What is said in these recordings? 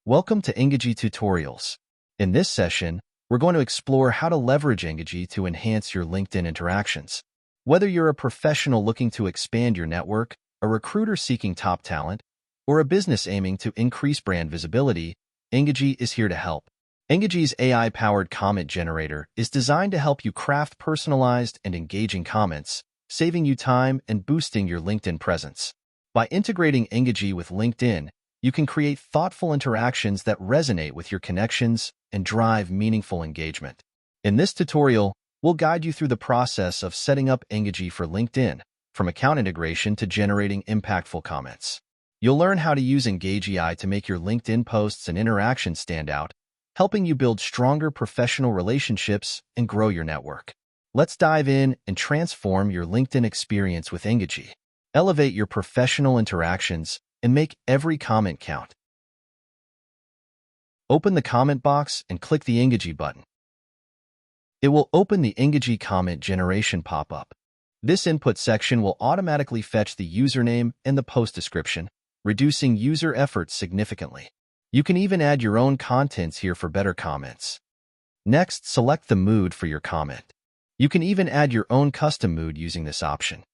Welcome to Engagi Tutorials. In this session, we're going to explore how to leverage Engagi to enhance your LinkedIn interactions. Whether you're a professional looking to expand your network, a recruiter seeking top talent, or a business aiming to increase brand visibility, Engagi is here to help. Engagi's AI-powered comment generator is designed to help you craft personalized and engaging comments, saving you time and boosting your LinkedIn presence. By integrating Engagi with LinkedIn, you can create thoughtful interactions that resonate with your connections and drive meaningful engagement. In this tutorial, we'll guide you through the process of setting up Engagi for LinkedIn, from account integration to generating impactful comments. You'll learn how to use Engagi to make your LinkedIn posts and interactions stand out, helping you build stronger professional relationships and grow your network. Let's dive in and transform your LinkedIn experience with Engagi. Elevate your professional interactions and make every comment count. Open the comment box and click the Engagi button. It will open the Engagi comment generation pop-up. This input section will automatically fetch the username and the post description, reducing user effort significantly. You can even add your own contents here for better comments. Next, select the mood for your comment. You can even add your own custom mood using this option.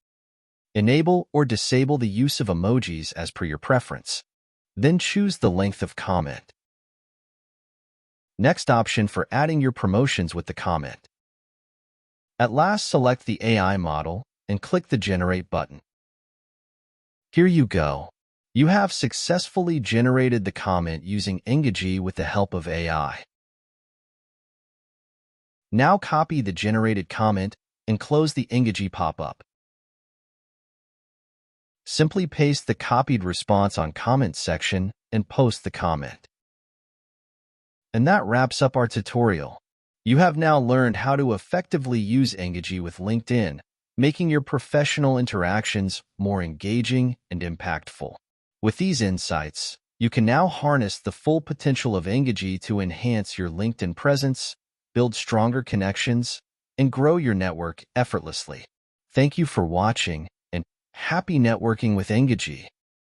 Enable or disable the use of emojis as per your preference. Then choose the length of comment. Next option for adding your promotions with the comment. At last, select the AI model and click the Generate button. Here you go. You have successfully generated the comment using Engagi with the help of AI. Now copy the generated comment and close the Engagi pop-up. Simply paste the copied response on comment section and post the comment. And that wraps up our tutorial. You have now learned how to effectively use Engagi with LinkedIn, making your professional interactions more engaging and impactful. With these insights, you can now harness the full potential of Engagi to enhance your LinkedIn presence, build stronger connections, and grow your network effortlessly. Thank you for watching, and happy networking with Engagi.